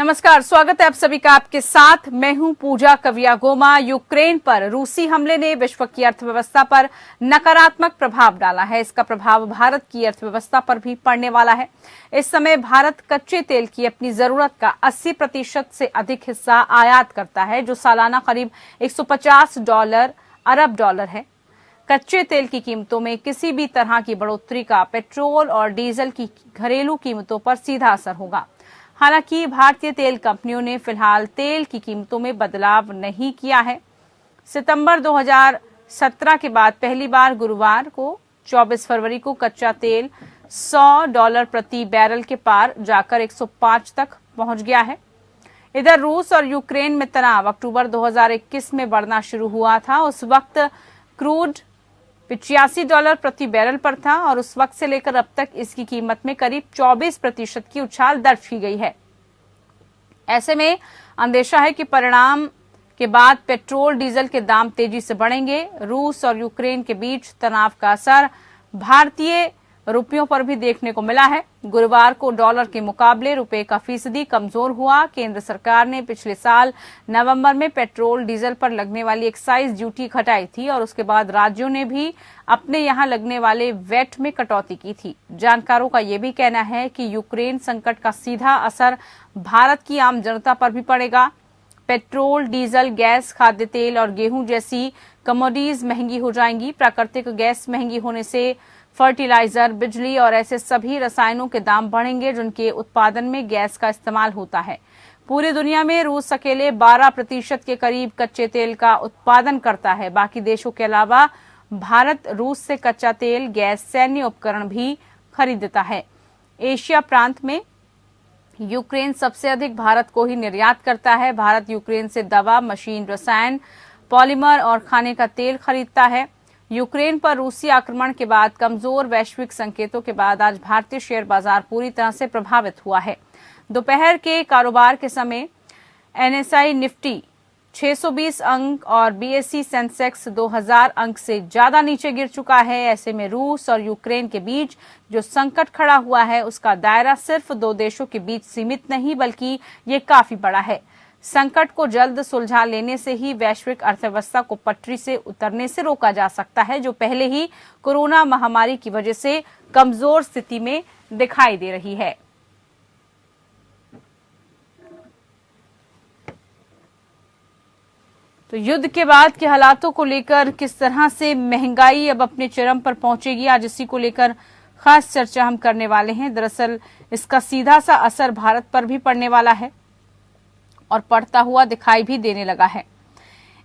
नमस्कार, स्वागत है आप सभी का आपके साथ। मैं हूं पूजा कवियागोमा। यूक्रेन पर रूसी हमले ने विश्व की अर्थव्यवस्था पर नकारात्मक प्रभाव डाला है। इसका प्रभाव भारत की अर्थव्यवस्था पर भी पड़ने वाला है। इस समय भारत कच्चे तेल की अपनी जरूरत का 80% से अधिक हिस्सा आयात करता है, जो सालाना करीब 150 अरब डॉलर है। कच्चे तेल की कीमतों में किसी भी तरह की बढ़ोतरी का पेट्रोल और डीजल की घरेलू कीमतों पर सीधा असर होगा। हालांकि भारतीय तेल कंपनियों ने फिलहाल तेल की कीमतों में बदलाव नहीं किया है। सितंबर 2017 के बाद पहली बार गुरुवार को 24 फरवरी को कच्चा तेल $100 प्रति बैरल के पार जाकर 105 तक पहुंच गया है। इधर रूस और यूक्रेन में तनाव अक्टूबर 2021 में बढ़ना शुरू हुआ था। उस वक्त क्रूड $85 प्रति बैरल पर था और उस वक्त से लेकर अब तक इसकी कीमत में करीब 24% की उछाल दर्ज की गई है। ऐसे में अंदेशा है कि परिणाम के बाद पेट्रोल डीजल के दाम तेजी से बढ़ेंगे। रूस और यूक्रेन के बीच तनाव का असर भारतीय रुपयों पर भी देखने को मिला है। गुरुवार को डॉलर के मुकाबले रुपए का फीसदी कमजोर हुआ। केंद्र सरकार ने पिछले साल नवंबर में पेट्रोल डीजल पर लगने वाली एक्साइज ड्यूटी घटाई थी और उसके बाद राज्यों ने भी अपने यहां लगने वाले वैट में कटौती की थी। जानकारों का यह भी कहना है कि यूक्रेन संकट का सीधा असर भारत की आम जनता पर भी पड़ेगा। पेट्रोल, डीजल, गैस, खाद्य तेल और गेहूं जैसी कमोडिटीज महंगी हो जाएंगी। प्राकृतिक गैस महंगी होने से फर्टिलाइजर, बिजली और ऐसे सभी रसायनों के दाम बढ़ेंगे जिनके उत्पादन में गैस का इस्तेमाल होता है। पूरी दुनिया में रूस अकेले 12% के करीब कच्चे तेल का उत्पादन करता है। बाकी देशों के अलावा भारत रूस से कच्चा तेल, गैस, सैन्य उपकरण भी खरीदता है। एशिया प्रांत में यूक्रेन सबसे अधिक भारत को ही निर्यात करता है। भारत यूक्रेन से दवा, मशीन, रसायन, पॉलीमर और खाने का तेल खरीदता है। यूक्रेन पर रूसी आक्रमण के बाद कमजोर वैश्विक संकेतों के बाद आज भारतीय शेयर बाजार पूरी तरह से प्रभावित हुआ है। दोपहर के कारोबार के समय एनएसआई निफ्टी 620 अंक और बीएसई सेंसेक्स 2000 अंक से ज्यादा नीचे गिर चुका है। ऐसे में रूस और यूक्रेन के बीच जो संकट खड़ा हुआ है उसका दायरा सिर्फ दो देशों के बीच सीमित नहीं बल्कि ये काफी बड़ा है। संकट को जल्द सुलझा लेने से ही वैश्विक अर्थव्यवस्था को पटरी से उतरने से रोका जा सकता है, जो पहले ही कोरोना महामारी की वजह से कमजोर स्थिति में दिखाई दे रही है। तो युद्ध के बाद के हालातों को लेकर किस तरह से महंगाई अब अपने चरम पर पहुंचेगी, आज इसी को लेकर खास चर्चा हम करने वाले हैं। दरअसल इसका सीधा सा असर भारत पर भी पड़ने वाला है और पड़ता हुआ दिखाई भी देने लगा है।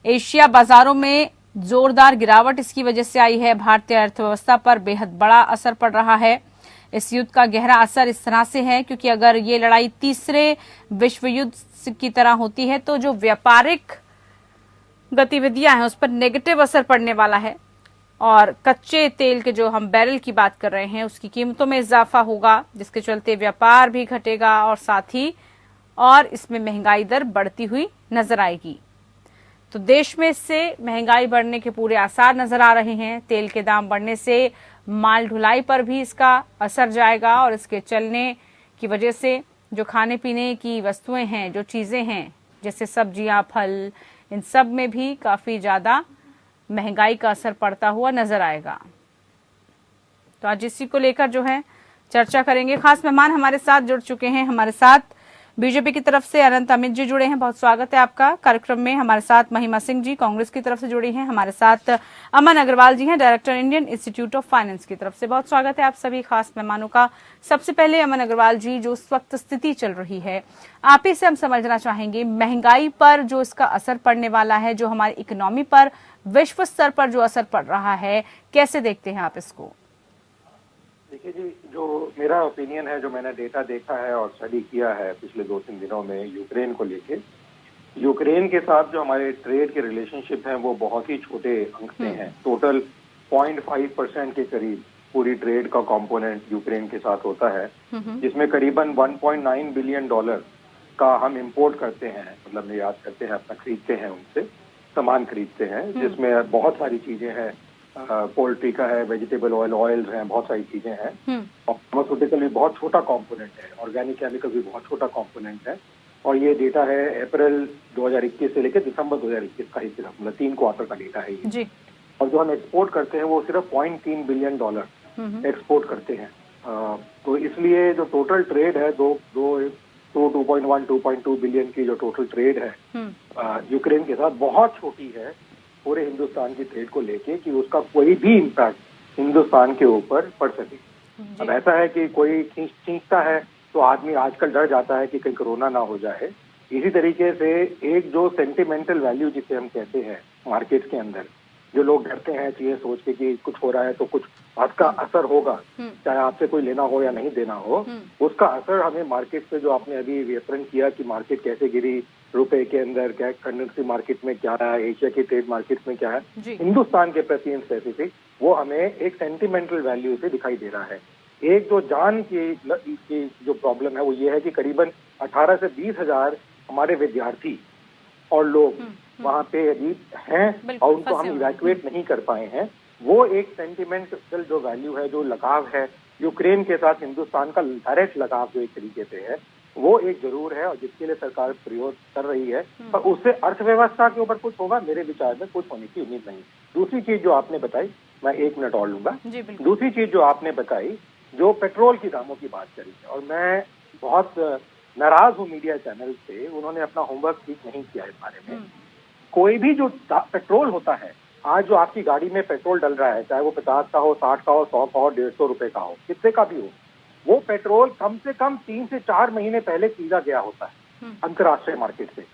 एशिया बाजारों में जोरदार गिरावट इसकी वजह से आई है। भारतीय अर्थव्यवस्था पर बेहद बड़ा असर पड़ रहा है। इस युद्ध का गहरा असर इस तरह से है क्योंकि अगर ये लड़ाई तीसरे विश्व युद्ध की तरह होती है तो जो व्यापारिक गतिविधियां हैं उस पर नेगेटिव असर पड़ने वाला है और कच्चे तेल के जो हम बैरल की बात कर रहे हैं उसकी कीमतों में इजाफा होगा, जिसके चलते व्यापार भी घटेगा और साथ ही और इसमें महंगाई दर बढ़ती हुई नजर आएगी। तो देश में इससे महंगाई बढ़ने के पूरे आसार नजर आ रहे हैं। तेल के दाम बढ़ने से माल ढुलाई पर भी इसका असर जाएगा और इसके चलने की वजह से जो खाने पीने की वस्तुएं हैं, जो चीजें हैं जैसे सब्जियां, फल, इन सब में भी काफी ज्यादा महंगाई का असर पड़ता हुआ नजर आएगा। तो आज इसी को लेकर जो है चर्चा करेंगे। खास मेहमान हमारे साथ जुड़ चुके हैं। हमारे साथ बीजेपी की तरफ से अनंत अमित जी जुड़े हैं, बहुत स्वागत है आपका कार्यक्रम में। हमारे साथ महिमा सिंह जी कांग्रेस की तरफ से जुड़ी हैं। हमारे साथ अमन अग्रवाल जी हैं, director Indian institute of finance की तरफ से। बहुत स्वागत है आप सभी खास मेहमानों का। सबसे पहले अमन अग्रवाल जी, जो उस वक्त स्थिति चल रही है आप ही से हम समझना चाहेंगे, महंगाई पर जो इसका असर पड़ने वाला है, जो हमारी इकोनॉमी पर विश्व स्तर पर जो असर पड़ रहा है, कैसे देखते हैं आप इसको? देखिए जी, जो मेरा ओपिनियन है, जो मैंने डेटा देखा है और स्टडी किया है पिछले 2-3 दिनों में यूक्रेन को लेके, यूक्रेन के साथ जो हमारे ट्रेड के रिलेशनशिप हैं वो बहुत ही छोटे अंक से हैं। टोटल 0.5% के करीब पूरी ट्रेड का कंपोनेंट यूक्रेन के साथ होता है, जिसमें करीबन $1.9 बिलियन का हम इंपोर्ट करते हैं, मतलब निर्यात करते हैं, अपना खरीदते हैं, उनसे सामान खरीदते हैं, जिसमें बहुत सारी चीजें हैं। पोल्ट्री का है, वेजिटेबल ऑयल्स हैं, बहुत सारी चीजें हैं। और फार्मास्यूटिकल भी बहुत छोटा कंपोनेंट है, ऑर्गेनिक केमिकल भी बहुत छोटा कंपोनेंट है। और ये डेटा है अप्रैल 2021 से लेकर दिसंबर 2021 का ही, सिर्फ मतलब 3 क्वार्टर का डेटा है ये जी। और जो हम एक्सपोर्ट करते हैं वो सिर्फ $0.3 बिलियन एक्सपोर्ट करते हैं। तो इसलिए जो टोटल ट्रेड है 2.2 बिलियन की जो टोटल ट्रेड है यूक्रेन के साथ बहुत छोटी है पूरे हिंदुस्तान की ट्रेड को लेके कि उसका कोई भी इम्पैक्ट हिंदुस्तान के ऊपर पड़ सके। अब ऐसा है कि कोई खींचता है तो आदमी आजकल डर जाता है कि कहीं कोरोना ना हो जाए। इसी तरीके से एक जो सेंटिमेंटल वैल्यू जिसे हम कहते हैं मार्केट के अंदर, जो लोग डरते हैं चीजें सोच के कि कुछ हो रहा है तो कुछ उसका असर होगा, चाहे आपसे कोई लेना हो या नहीं देना हो, उसका असर हमें मार्केट पे, जो आपने अभी रेफरेंस किया कि मार्केट कैसे गिरी, रुपए के अंदर क्या, करेंसी मार्केट में क्या है, एशिया की ट्रेड मार्केट में क्या है, हिंदुस्तान के प्रति इन स्पेसिफिक वो हमें एक सेंटिमेंटल वैल्यू से दिखाई दे रहा है। एक जो जान की जो प्रॉब्लम है वो ये है कि करीबन 18 से 20 हजार हमारे विद्यार्थी और लोग वहाँ पे अभी हैं और उनको हम इवैक्यूएट नहीं कर पाए हैं। वो एक सेंटिमेंटल जो वैल्यू है, जो लगाव है यूक्रेन के साथ, हिंदुस्तान का डायरेक्ट लगाव जो एक तरीके से है, वो एक जरूर है और जिसके लिए सरकार प्रयोग कर रही है, पर उससे अर्थव्यवस्था के ऊपर कुछ होगा मेरे विचार में कुछ होने की उम्मीद नहीं। दूसरी चीज जो आपने बताई, मैं 1 मिनट और लूंगा। दूसरी चीज जो आपने बताई, जो पेट्रोल की दामों की बात करी है, और मैं बहुत नाराज हूँ मीडिया चैनल से, उन्होंने अपना होमवर्क ठीक नहीं किया इस बारे में। कोई भी जो पेट्रोल होता है, आज जो आपकी गाड़ी में पेट्रोल डल रहा है, चाहे वो 50 का हो, 60 का हो, 100 का हो, 150 रुपए का हो, कितने का भी हो, वो पेट्रोल कम से कम 3 से 4 महीने पहले खरीदा गया होता है अंतर्राष्ट्रीय मार्केट से।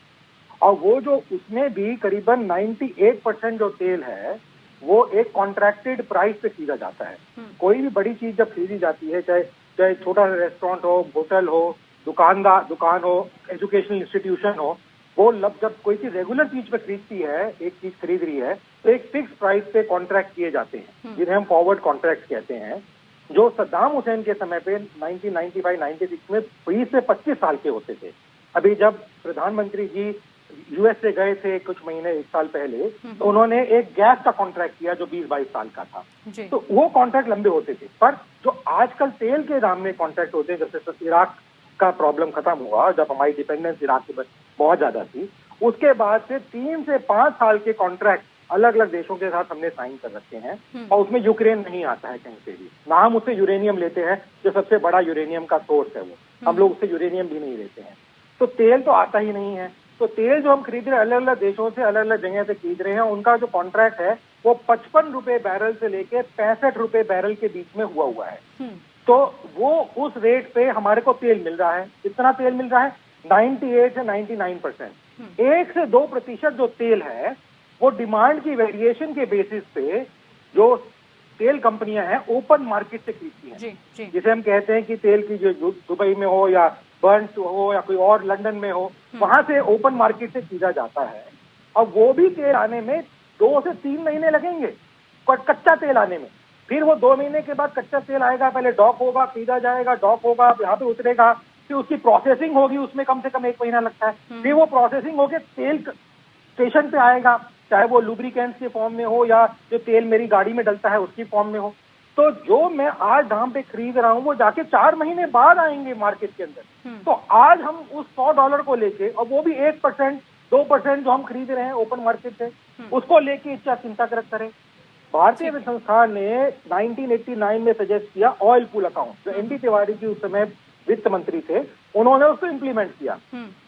और वो जो उसमें भी करीबन 98% जो तेल है वो एक कॉन्ट्रैक्टेड प्राइस पे खरीदा जाता है। कोई भी बड़ी चीज जब खरीदी जाती है, चाहे छोटा रेस्टोरेंट हो, होटल हो, दुकान हो, एजुकेशनल इंस्टीट्यूशन हो, वो जब कोई चीज रेगुलर चीज पे खरीदती है, एक चीज खरीद रही है, तो एक फिक्स प्राइस पे कॉन्ट्रैक्ट किए जाते हैं जिन्हें हम फॉरवर्ड कॉन्ट्रैक्ट कहते हैं, जो सद्दाम हुसैन के समय पे 1995-96 में 20 से 25 साल के होते थे। अभी जब प्रधानमंत्री जी यूएस से गए थे कुछ महीने, 1 साल पहले, तो उन्होंने एक गैस का कॉन्ट्रैक्ट किया जो 20-22 साल का था। तो वो कॉन्ट्रैक्ट लंबे होते थे। पर जो आजकल तेल के दाम में कॉन्ट्रैक्ट होते हैं, जैसे इराक का प्रॉब्लम खत्म हुआ, जब हमारी डिपेंडेंस इराक के बहुत ज्यादा थी, उसके बाद से 3 से 5 साल के कॉन्ट्रैक्ट अलग अलग देशों के साथ हमने साइन कर रखे हैं और उसमें यूक्रेन नहीं आता है कहीं से भी। ना हम उससे यूरेनियम लेते हैं, जो सबसे बड़ा यूरेनियम का सोर्स है, वो हम लोग उससे यूरेनियम भी नहीं लेते हैं। तो तेल तो आता ही नहीं है। तो तेल जो हम खरीद रहे हैं अलग अलग देशों से, अलग अलग जगह से खरीद रहे हैं, उनका जो कॉन्ट्रैक्ट है वो 55 रुपए बैरल से लेके 65 रुपए बैरल के बीच में हुआ है। तो वो उस रेट पे हमारे को तेल मिल रहा है। कितना तेल मिल रहा है? 98 से 99%। 1 से 2% जो तेल है वो डिमांड की वेरिएशन के बेसिस पे जो तेल कंपनियां हैं ओपन मार्केट से खरीदती हैं। जिसे हम कहते हैं कि तेल की जो दुबई में हो या बर्न्स हो या कोई और लंदन में हो, वहां से ओपन मार्केट से खरीदा जाता है। और वो भी तेल आने में 2 से 3 महीने लगेंगे कच्चा तेल आने में। फिर वो 2 महीने के बाद कच्चा तेल आएगा, पहले डॉक होगा, खरीदा जाएगा, डॉक होगा, यहाँ पे उतरेगा, फिर उसकी प्रोसेसिंग होगी, उसमें कम से कम 1 महीना लगता है। फिर वो प्रोसेसिंग होके तेल स्टेशन पे आएगा, चाहे वो लुब्रिकेंट्स के फॉर्म में हो या जो तेल मेरी गाड़ी में डलता है उसकी फॉर्म में हो। तो जो मैं आज दाम पे खरीद रहा हूँ वो जाके 4 महीने बाद आएंगे मार्केट के अंदर। तो आज हम उस $100 को लेके, और वो भी 1% 2% जो हम खरीद रहे हैं ओपन मार्केट से, उसको लेके इतना चिंता करें। भारतीय वित्त संस्थान ने 1989 में सजेस्ट किया ऑयल पूल अकाउंट, जो एनडी तिवारी जी उस समय वित्त मंत्री थे, उन्होंने उसको इम्प्लीमेंट किया।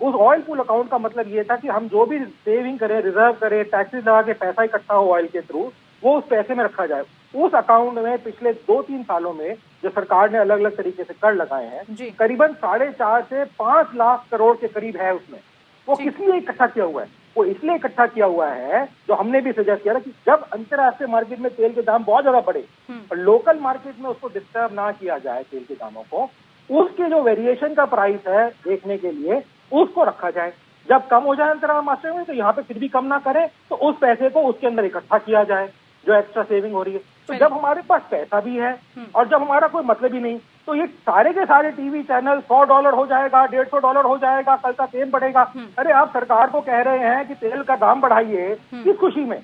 उस ऑयल पूल अकाउंट का मतलब ये था कि हम जो भी सेविंग करें, रिजर्व करें, टैक्सेस लगा के पैसा इकट्ठा हो ऑयल के थ्रू, वो उस पैसे में रखा जाए। उस अकाउंट में पिछले 2-3 सालों में जो सरकार ने अलग अलग तरीके से कर लगाए हैं, करीबन 4.5 से 5 लाख करोड़ के करीब है उसमें। वो किस लिए इकट्ठा किया हुआ है? वो इसलिए इकट्ठा किया हुआ है, जो हमने भी सजेस्ट किया था, कि जब अंतर्राष्ट्रीय मार्केट में तेल के दाम बहुत ज्यादा बढ़े और लोकल मार्केट में उसको डिस्टर्ब ना किया जाए तेल के दामों को, उसके जो वेरिएशन का प्राइस है देखने के लिए उसको रखा जाए। जब कम हो जाए अंतराल मार्केट में, तो यहाँ पे फिर भी कम ना करे, तो उस पैसे को उसके अंदर इकट्ठा किया जाए जो एक्स्ट्रा सेविंग हो रही है। तो जब हमारे पास पैसा भी है और जब हमारा कोई मतलब ही नहीं, तो ये सारे के सारे टीवी चैनल $100 हो जाएगा, $150 हो जाएगा, कल का तेल बढ़ेगा। अरे आप सरकार को कह रहे हैं कि तेल का दाम बढ़ाइए, किस खुशी में,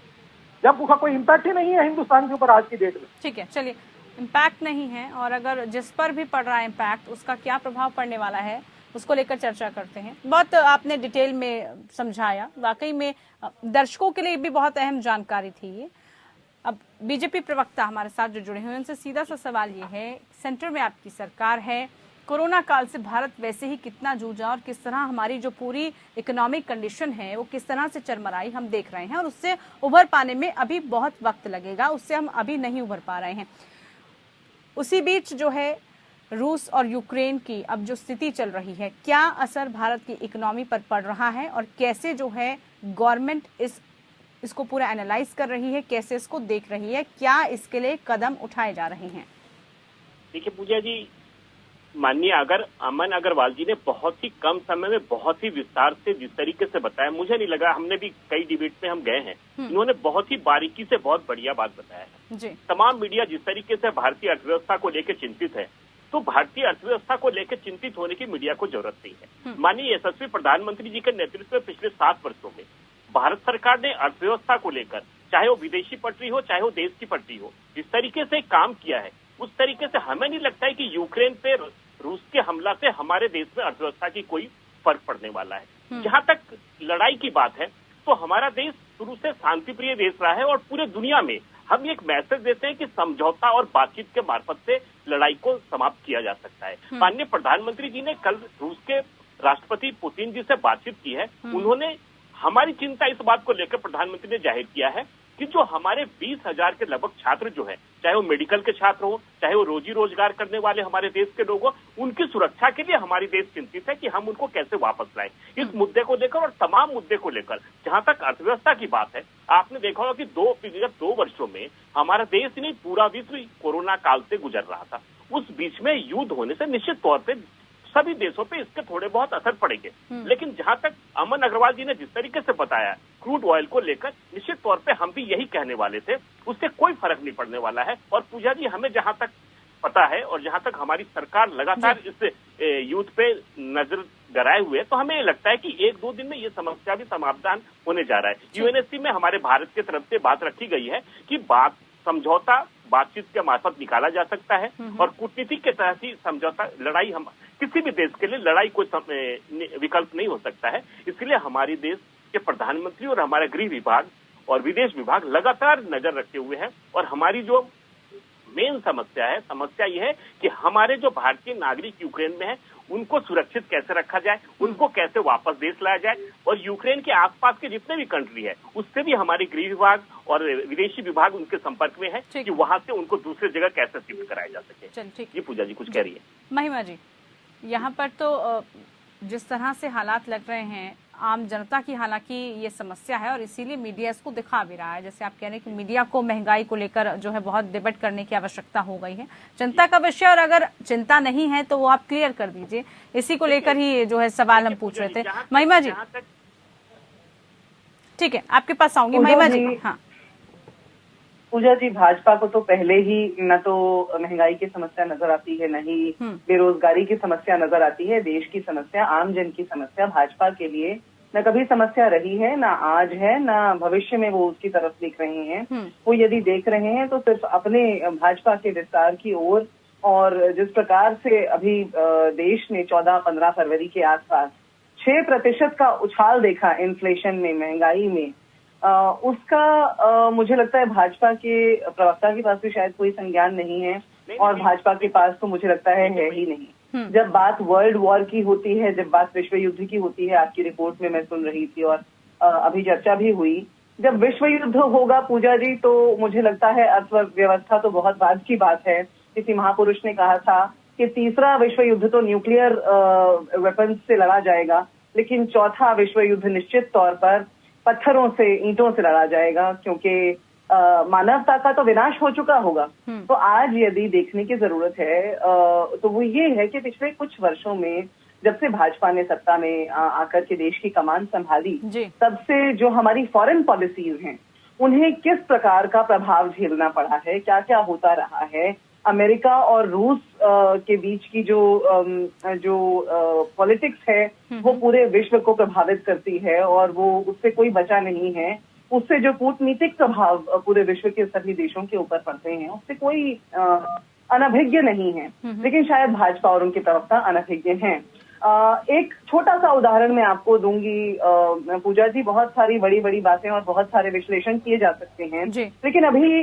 जब उसका कोई इम्पैक्ट ही नहीं है हिंदुस्तान के ऊपर आज की डेट में। ठीक है, चलिए, इम्पैक्ट नहीं है, और अगर जिस पर भी पड़ रहा है इम्पैक्ट, उसका क्या प्रभाव पड़ने वाला है उसको लेकर चर्चा करते हैं। बहुत आपने डिटेल में समझाया, वाकई में दर्शकों के लिए भी बहुत अहम जानकारी थी ये। अब बीजेपी प्रवक्ता हमारे साथ जो जुड़े हुए हैं, उनसे सीधा सा सवाल ये है, सेंटर में आपकी सरकार है, कोरोना काल से भारत वैसे ही कितना जूझा और किस तरह हमारी जो पूरी इकोनॉमिक कंडीशन है वो किस तरह से चरमराई हम देख रहे हैं, और उससे उभर पाने में अभी बहुत वक्त लगेगा, उससे हम अभी नहीं उभर पा रहे हैं। उसी बीच जो है रूस और यूक्रेन की अब जो स्थिति चल रही है, क्या असर भारत की इकोनॉमी पर पड़ रहा है और कैसे जो है गवर्नमेंट इसको पूरा एनालाइज कर रही है, कैसे इसको देख रही है, क्या इसके लिए कदम उठाए जा रहे हैं? देखिए पूजा जी, माननीय अमन अग्रवाल जी ने बहुत ही कम समय में बहुत ही विस्तार से जिस तरीके से बताया, मुझे नहीं लगा, हमने भी कई डिबेट में हम गए हैं, इन्होंने बहुत ही बारीकी से बहुत बढ़िया बात बताया है जी। तमाम मीडिया जिस तरीके से भारतीय अर्थव्यवस्था को लेकर चिंतित है, तो भारतीय अर्थव्यवस्था को लेकर चिंतित होने की मीडिया को जरूरत नहीं है। माननीय यशस्वी प्रधानमंत्री जी के नेतृत्व में पिछले 7 वर्षों में भारत सरकार ने अर्थव्यवस्था को लेकर, चाहे वो विदेशी पटरी हो चाहे वो देश की पटरी हो, जिस तरीके से काम किया है, उस तरीके से हमें नहीं लगता है कि यूक्रेन पे रूस के हमला से हमारे देश में अर्थव्यवस्था की कोई फर्क पड़ने वाला है। जहां तक लड़ाई की बात है, तो हमारा देश शुरू से शांतिप्रिय देश रहा है और पूरे दुनिया में हम एक मैसेज देते हैं कि समझौता और बातचीत के मार्फत से लड़ाई को समाप्त किया जा सकता है। माननीय प्रधानमंत्री जी ने कल रूस के राष्ट्रपति पुतिन जी से बातचीत की है। उन्होंने हमारी चिंता इस बात को लेकर प्रधानमंत्री ने जाहिर किया है कि जो हमारे 20,000 के लगभग छात्र जो हैं, चाहे वो मेडिकल के छात्र हो, चाहे वो रोजी रोजगार करने वाले हमारे देश के लोग हो, उनकी सुरक्षा के लिए हमारी देश चिंतित है कि हम उनको कैसे वापस लाएं। इस मुद्दे को लेकर और तमाम मुद्दे को लेकर, जहां तक अर्थव्यवस्था की बात है, आपने देखा होगा कि विगत 2 वर्षों में हमारा देश ही नहीं पूरा विश्व कोरोना काल से गुजर रहा था। उस बीच में युद्ध होने से निश्चित तौर पर सभी देशों पे इसके थोड़े बहुत असर पड़ेंगे, लेकिन जहां तक अमन अग्रवाल जी ने जिस तरीके से बताया क्रूड ऑयल को लेकर, निश्चित तौर पे हम भी यही कहने वाले थे, उससे कोई फर्क नहीं पड़ने वाला है। और पूजा जी, हमें जहां तक पता है और जहां तक हमारी सरकार लगातार इस युद्ध पे नजर गड़ाए हुए है, तो हमें लगता है कि 1-2 दिन में ये समस्या भी समाधान होने जा रहा है। यूएनएससी में हमारे भारत की तरफ से बात रखी गई है कि समझौता बातचीत के मार्फत निकाला जा सकता है और कूटनीति के तहत ही समझौता, लड़ाई हम किसी भी देश के लिए लड़ाई कोई विकल्प नहीं हो सकता है। इसलिए हमारे देश के प्रधानमंत्री और हमारा गृह विभाग और विदेश विभाग लगातार नजर रखे हुए हैं। और हमारी जो मेन समस्या यह है कि हमारे जो भारतीय नागरिक यूक्रेन में है, उनको सुरक्षित कैसे रखा जाए, उनको कैसे वापस देश लाया जाए, और यूक्रेन के आसपास के जितने भी कंट्री है उससे भी हमारे गृह विभाग और विदेशी विभाग उनके संपर्क में है कि वहां से उनको दूसरी जगह कैसे शिफ्ट कराया जा सके। ये पूजा जी कुछ कह रही है। महिमा जी, यहाँ पर तो जिस तरह से हालात लग रहे हैं, आम जनता की हालांकि ये समस्या है और इसीलिए मीडिया इसको दिखा भी रहा है। जैसे आप कह रहे हैं कि मीडिया को महंगाई को लेकर जो है बहुत डिबेट करने की आवश्यकता हो गई है। जनता का विषय, और अगर चिंता नहीं है तो वो आप क्लियर कर दीजिए। इसी को लेकर ही जो है सवाल हम पूछ रहे थे। महिमा जी, ठीक है, आपके पास आऊंगी। महिमा जी, हाँ। पूजा जी, भाजपा को तो पहले ही न तो महंगाई की समस्या नजर आती है, न ही बेरोजगारी की समस्या नजर आती है। देश की समस्या, आम जन की समस्या भाजपा के लिए न कभी समस्या रही है, न आज है, न भविष्य में वो उसकी तरफ देख रहे हैं। वो यदि देख रहे हैं तो सिर्फ अपने भाजपा के विस्तार की ओर। और जिस प्रकार से अभी देश ने 14-15 फरवरी के आसपास 6% का उछाल देखा इन्फ्लेशन में, महंगाई में, उसका मुझे लगता है भाजपा के प्रवक्ता के पास भी शायद कोई संज्ञान नहीं है, और भाजपा के पास तो मुझे लगता है ही नहीं। जब बात वर्ल्ड वॉर की होती है, जब बात विश्व युद्ध की होती है, आपकी रिपोर्ट में मैं सुन रही थी और अभी चर्चा भी हुई, जब विश्व युद्ध होगा पूजा जी, तो मुझे लगता है अर्थव्यवस्था तो बहुत बाद की बात है। किसी महापुरुष ने कहा था कि तीसरा विश्व युद्ध तो न्यूक्लियर वेपन्स से लड़ा जाएगा, लेकिन चौथा विश्व युद्ध निश्चित तौर पर पत्थरों से, ईंटों से लड़ा जाएगा, क्योंकि मानवता का तो विनाश हो चुका होगा। तो आज यदि देखने की जरूरत है तो वो ये है कि पिछले कुछ वर्षों में जब से भाजपा ने सत्ता में आकर के देश की कमान संभाली, तब से जो हमारी फॉरेन पॉलिसीज हैं उन्हें किस प्रकार का प्रभाव झेलना पड़ा है, क्या क्या होता रहा है। अमेरिका और रूस के बीच की जो पॉलिटिक्स है वो पूरे विश्व को प्रभावित करती है और वो उससे कोई बचा नहीं है। उससे जो कूटनीतिक प्रभाव पूरे विश्व के सभी देशों के ऊपर पड़ते हैं उससे कोई अनभिज्ञ नहीं है, लेकिन शायद भाजपा और उनके प्रवक्ता अनभिज्ञ हैं। एक छोटा सा उदाहरण मैं आपको दूंगी पूजा जी। बहुत सारी बड़ी बड़ी बातें और बहुत सारे विश्लेषण किए जा सकते हैं, लेकिन अभी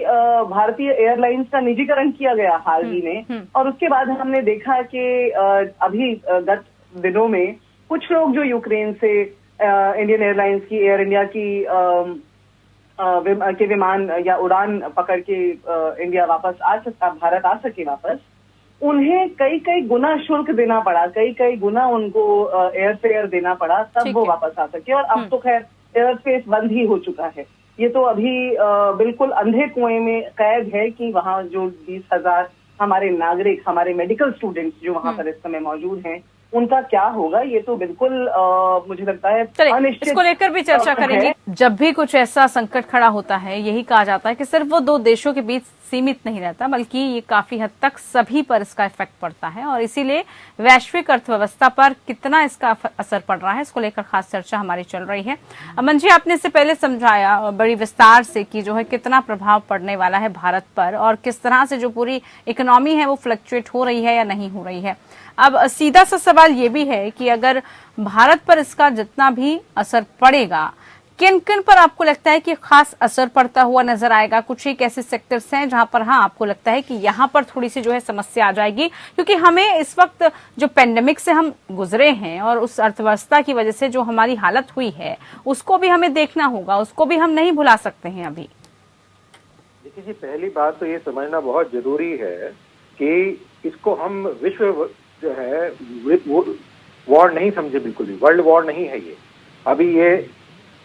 भारतीय एयरलाइंस का निजीकरण किया गया हाल ही में, और उसके बाद हमने देखा कि अभी गत दिनों में कुछ लोग जो यूक्रेन से इंडियन एयरलाइंस की, एयर इंडिया की के विमान या उड़ान पकड़ के इंडिया वापस भारत आ सके वापस, उन्हें कई कई गुना शुल्क देना पड़ा, कई गुना उनको एयर फेयर देना पड़ा, तब वो वापस आ सके। और अब तो खैर एयर स्पेस बंद ही हो चुका है। ये तो अभी बिल्कुल अंधे कुएं में कैद है कि वहाँ जो 20,000 हमारे नागरिक, हमारे मेडिकल स्टूडेंट्स जो वहाँ पर इस समय मौजूद हैं, उनका क्या होगा, ये तो बिल्कुल मुझे लगता है अनिश्चित। इसको लेकर भी चर्चा करेंगे। जब भी कुछ ऐसा संकट खड़ा होता है, यही कहा जाता है कि सिर्फ वो दो देशों के बीच सीमित नहीं रहता, बल्कि ये काफी हद तक सभी पर इसका इफेक्ट पड़ता है, और इसीलिए वैश्विक अर्थव्यवस्था पर कितना इसका असर पड़ रहा है, इसको लेकर खास चर्चा हमारी चल रही है। अमन जी, आपने इससे पहले समझाया बड़ी विस्तार से कि जो है कितना प्रभाव पड़ने वाला है भारत पर, और किस तरह से जो पूरी इकोनॉमी है वो फ्लक्चुएट हो रही है या नहीं हो रही है। अब सीधा सा सवाल ये भी है कि अगर भारत पर इसका जितना भी असर पड़ेगा, किन किन पर आपको लगता है कि खास असर पड़ता हुआ नजर आएगा? कुछ एक ऐसे सेक्टर्स हैं जहां पर आपको लगता है कि यहाँ पर थोड़ी सी जो है समस्या आ जाएगी, क्योंकि हमें इस वक्त जो पेंडेमिक से हम गुजरे हैं और उस अर्थव्यवस्था की वजह से जो हमारी हालत हुई है, उसको भी हमें देखना होगा, उसको भी हम नहीं भुला सकते हैं अभी। देखिए जी, पहली बात तो ये समझना बहुत जरूरी है कि इसको हम विश्व जो है वॉर नहीं समझे, बिल्कुल भी वर्ल्ड वॉर नहीं है ये। अभी ये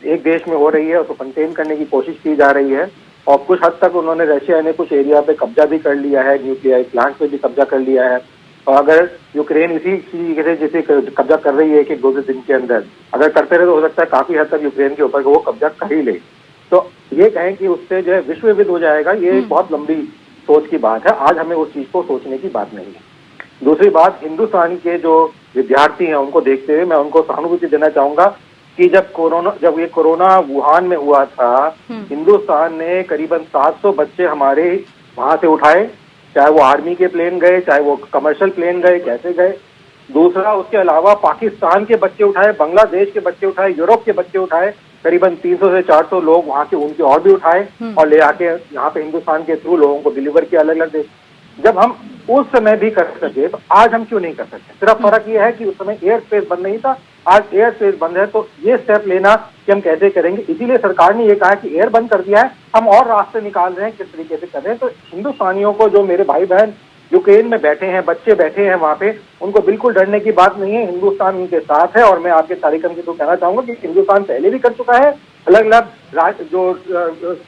एक देश में हो रही है, उसको कंटेन करने की कोशिश की जा रही है, और कुछ हद तक उन्होंने, रशिया ने कुछ एरिया पे कब्जा भी कर लिया है, न्यूक्लियर प्लांट पे भी कब्जा कर लिया है। और अगर यूक्रेन इसी तरीके से जैसे कब्जा कर रही है कि 2 दिन के अंदर अगर करते रहे, तो हो सकता है काफी हद तक यूक्रेन के ऊपर वो कब्जा कर ही ले। तो ये कहें कि उससे जो है विश्व युद्ध हो जाएगा, ये बहुत लंबी सोच की बात है। आज हमें उस चीज को सोचने की बात नहीं है। दूसरी बात, हिंदुस्तान के जो विद्यार्थी हैं उनको देखते हुए मैं उनको सहानुभूति देना चाहूंगा कि जब ये कोरोना वुहान में हुआ था, हिंदुस्तान ने करीबन 700 बच्चे हमारे वहां से उठाए, चाहे वो आर्मी के प्लेन गए, चाहे वो कमर्शियल प्लेन गए, कैसे गए। दूसरा, उसके अलावा पाकिस्तान के बच्चे उठाए, बांग्लादेश के बच्चे उठाए, यूरोप के बच्चे उठाए, करीबन 300 से 400 लोग वहां के, उनके और भी उठाए और ले आके यहाँ पे हिंदुस्तान के थ्रू लोगों को डिलीवर किया अलग अलग देश। जब हम उस समय भी कर सके तो आज हम क्यों नहीं कर सकते? सिर्फ फर्क ये है कि उस समय एयर स्पेस बंद नहीं था, आज एयर स्पेस बंद है, तो ये स्टेप लेना कि हम कैसे करेंगे। इसीलिए सरकार ने ये कहा कि एयर बंद कर दिया है, हम और रास्ते निकाल रहे हैं किस तरीके से कर रहे हैं। तो हिंदुस्तानियों को, जो मेरे भाई बहन यूक्रेन में बैठे हैं, बच्चे बैठे हैं वहां पे, उनको बिल्कुल डरने की बात नहीं है। हिंदुस्तान उनके साथ है, और मैं आपके कार्यक्रम के थ्रू कहना चाहूंगा कि हिंदुस्तान पहले भी कर चुका है, अलग अलग जो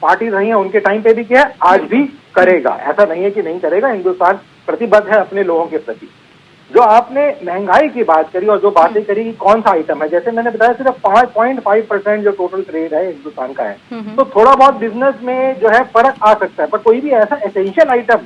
पार्टीज रही हैं उनके टाइम पे भी किया है, आज भी करेगा। ऐसा नहीं है कि नहीं करेगा, हिंदुस्तान प्रतिबद्ध है अपने लोगों के प्रति। जो आपने महंगाई की बात करी और जो बातें करी कि कौन सा आइटम है, जैसे मैंने बताया सिर्फ 5.5% जो टोटल ट्रेड है हिंदुस्तान का है, तो थोड़ा बहुत बिजनेस में जो है फर्क आ सकता है, पर कोई भी ऐसा एसेंशियल आइटम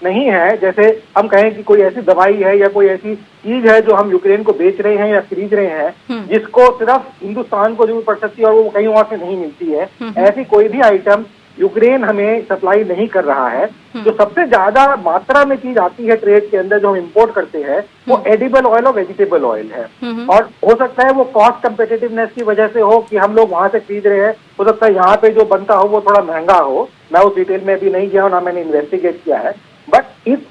नहीं है। जैसे हम कहें कि कोई ऐसी दवाई है या कोई ऐसी चीज है जो हम यूक्रेन को बेच रहे हैं या खरीद रहे हैं, जिसको सिर्फ हिंदुस्तान को जरूरत पड़ सकती है और वो कहीं और से नहीं मिलती है, ऐसी कोई भी आइटम यूक्रेन हमें सप्लाई नहीं कर रहा है। जो सबसे ज्यादा मात्रा में चीज आती है ट्रेड के अंदर जो हम इंपोर्ट करते हैं, वो एडिबल ऑयल और वेजिटेबल ऑयल है, और हो सकता है वो कॉस्ट कंपेटिटिवनेस की वजह से हो कि हम लोग वहां से खरीद रहे हैं। हो सकता है यहाँ पे जो बनता हो वो थोड़ा महंगा हो, मैं उस डिटेल में अभी नहीं गया हूं, ना मैंने इन्वेस्टिगेट किया है, बट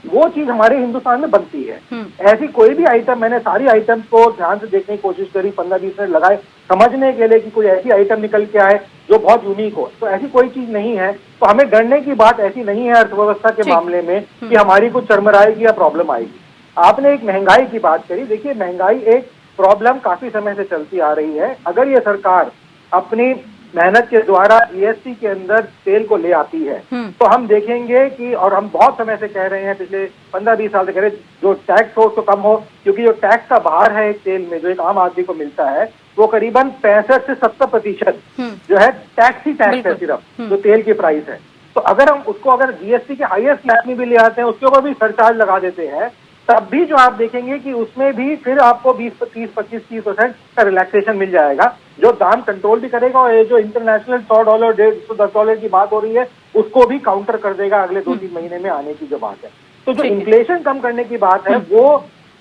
वो चीज हमारे हिंदुस्तान में बनती है। ऐसी कोई भी आइटम, मैंने सारी आइटम्स को ध्यान से देखने की कोशिश करी, 15-20 मिनट लगाए समझने के लिए कि कोई ऐसी आइटम निकल के आए जो बहुत यूनिक हो, तो ऐसी कोई चीज नहीं है। तो हमें डरने की बात ऐसी नहीं है अर्थव्यवस्था के मामले में कि हमारी कुछ चरमराएगी या प्रॉब्लम आएगी। आपने एक महंगाई की बात करी, देखिए महंगाई एक प्रॉब्लम काफी समय से चलती आ रही है। अगर ये सरकार अपनी मेहनत के द्वारा जीएसटी के अंदर तेल को ले आती है, तो हम देखेंगे कि, और हम बहुत समय से कह रहे हैं, पिछले 15-20 साल से कह रहे हैं, जो टैक्स हो तो कम हो, क्योंकि जो टैक्स का भार है एक तेल में जो एक आम आदमी को मिलता है, वो करीबन 65 से 70% जो है टैक्स ही टैक्स है सिर्फ, जो तेल की प्राइस है। तो अगर हम उसको अगर जीएसटी के हाईएस्ट लेवल में भी ले आते हैं, उसके ऊपर भी सरचार्ज लगा देते हैं, तब भी जो आप देखेंगे कि उसमें भी फिर आपको 20-25-30% का रिलैक्सेशन मिल जाएगा, जो दाम कंट्रोल भी करेगा, और ये जो इंटरनेशनल $100, $110 की बात हो रही है, उसको भी काउंटर कर देगा अगले 2-3 महीने में आने की जो बात है। तो जो इन्फ्लेशन कम करने की बात है, वो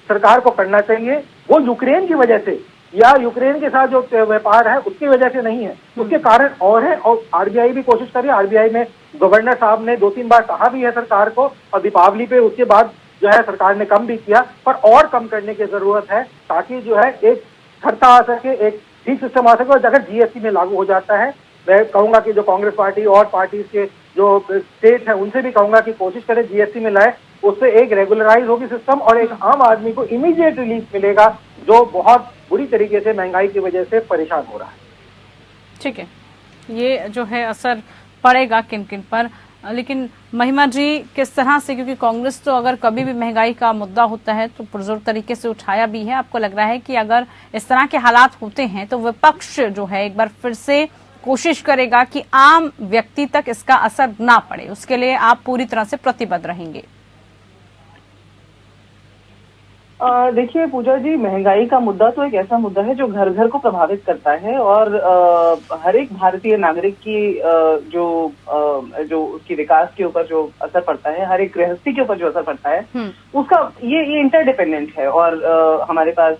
सरकार को करना चाहिए, वो वो यूक्रेन की वजह से या यूक्रेन के साथ जो व्यापार है उसकी वजह से नहीं है, उसके कारण और है। और आरबीआई भी कोशिश कर रही है। आरबीआई में गवर्नर साहब ने 2-3 बार कहा भी है सरकार को, और दीपावली पे उसके बाद जो है सरकार ने कम भी किया, पर और कम करने की जरूरत है ताकि जो है एक स्थिरता आ सके, एक ठीक सिस्टम आ सके। और अगर जीएसटी में लागू हो जाता है, मैं कहूंगा कि जो कांग्रेस पार्टी और पार्टी के जो स्टेट है उनसे भी कहूंगा कि कोशिश करें जीएसटी में लाए, उससे एक रेगुलराइज होगी सिस्टम और एक आम आदमी को इमीडिएट रिलीफ मिलेगा जो बहुत बुरी तरीके से महंगाई की वजह से परेशान हो रहा है। ठीक है, ये जो है असर पड़ेगा किन किन पर, लेकिन महिमा जी किस तरह से, क्योंकि कांग्रेस तो अगर कभी भी महंगाई का मुद्दा होता है तो पुरजोर तरीके से उठाया भी है, आपको लग रहा है कि अगर इस तरह के हालात होते हैं तो विपक्ष जो है एक बार फिर से कोशिश करेगा कि आम व्यक्ति तक इसका असर ना पड़े, उसके लिए आप पूरी तरह से प्रतिबद्ध रहेंगे? देखिए पूजा जी, महंगाई का मुद्दा तो एक ऐसा मुद्दा है जो घर घर को प्रभावित करता है और हर एक भारतीय नागरिक की जो उसकी विकास के ऊपर जो असर पड़ता है, हर एक गृहस्थी के ऊपर जो असर पड़ता है, उसका ये इंटरडिपेंडेंट है। और हमारे पास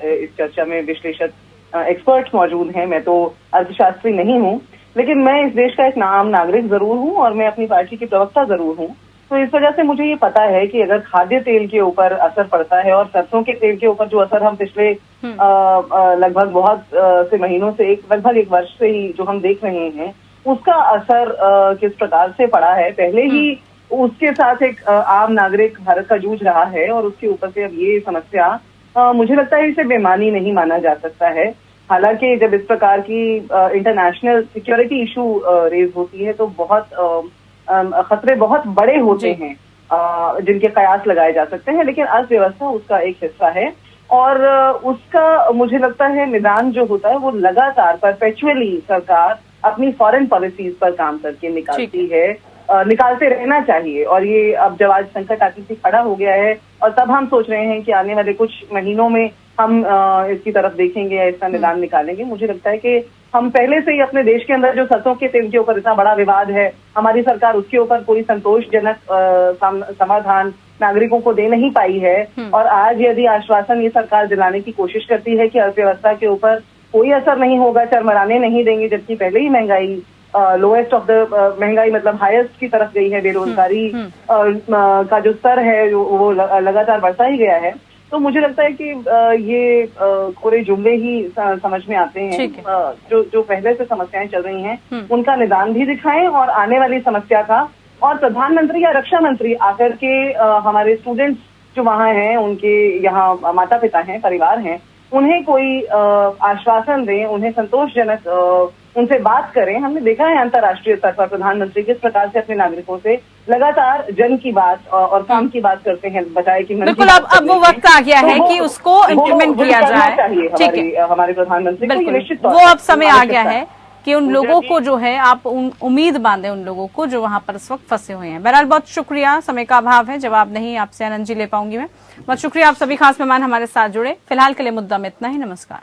इस चर्चा में विश्लेषक एक्सपर्ट्स मौजूद हैं। मैं तो अर्थशास्त्री नहीं हूँ, लेकिन मैं इस देश का एक आम नागरिक जरूर हूँ और मैं अपनी पार्टी की प्रवक्ता जरूर हूँ। तो इस वजह से मुझे ये पता है कि अगर खाद्य तेल के ऊपर असर पड़ता है और सरसों के तेल के ऊपर जो असर हम पिछले लगभग बहुत से महीनों से लगभग एक वर्ष से ही जो हम देख रहे हैं, उसका असर किस प्रकार से पड़ा है, पहले ही उसके साथ एक आम नागरिक भारत का जूझ रहा है और उसके ऊपर से अब ये समस्या, मुझे लगता है इसे बेमानी नहीं माना जा सकता है। हालांकि जब इस प्रकार की इंटरनेशनल सिक्योरिटी इशू रेज होती है तो बहुत खतरे बहुत बड़े होते हैं जिनके कयास लगाए जा सकते हैं, लेकिन अर्थव्यवस्था उसका एक हिस्सा है और उसका मुझे लगता है निदान जो होता है वो लगातार परपेचुअली सरकार अपनी फॉरेन पॉलिसीज पर काम करके निकालती है, निकालते रहना चाहिए। और ये अब जब आज संकट आकृति खड़ा हो गया है और तब हम सोच रहे हैं कि आने वाले कुछ महीनों में हम इसकी तरफ देखेंगे या इसका निदान निकालेंगे, मुझे लगता है कि हम पहले से ही अपने देश के अंदर जो सरसों के तेल के ऊपर इतना बड़ा विवाद है, हमारी सरकार उसके ऊपर कोई संतोषजनक समाधान नागरिकों को दे नहीं पाई है। और आज यदि आश्वासन ये सरकार दिलाने की कोशिश करती है कि अर्थव्यवस्था के ऊपर कोई असर नहीं होगा, चरमराने नहीं देंगे, जबकि पहले ही महंगाई लोएस्ट ऑफ द महंगाई मतलब हाईएस्ट की तरफ गई है, बेरोजगारी का जो स्तर है वो लगातार बढ़ता ही गया है, तो मुझे लगता है कि ये पूरे जुमले ही समझ में आते हैं। जो पहले से समस्याएं चल रही हैं उनका निदान भी दिखाएं और आने वाली समस्या का, और प्रधानमंत्री या रक्षा मंत्री आकर के हमारे स्टूडेंट्स जो वहाँ हैं, उनके यहाँ माता पिता हैं, परिवार हैं, उन्हें कोई आश्वासन दें, उन्हें संतोषजनक उनसे बात करें। हमने देखा है अंतर्राष्ट्रीय स्तर पर प्रधानमंत्री किस प्रकार से अपने नागरिकों से लगातार जन की बात और काम की बात करते हैं, बजाय कि बिल्कुल अब वो वक्त आ गया है कि उसको इम्प्लीमेंट किया जाए। ठीक है, हमारे प्रधानमंत्री को निश्चित वो अब समय आ गया है कि उन लोगों को जो है आप उम्मीद बांधे, उन लोगों को जो वहां पर इस वक्त फंसे हुए हैं। बहरहाल बहुत शुक्रिया, समय का अभाव है, जवाब नहीं आपसे आनंद जी ले पाऊंगी मैं। बहुत शुक्रिया, आप सभी खास मेहमान हमारे साथ जुड़े। फिलहाल के लिए मुद्दा में इतना ही, नमस्कार।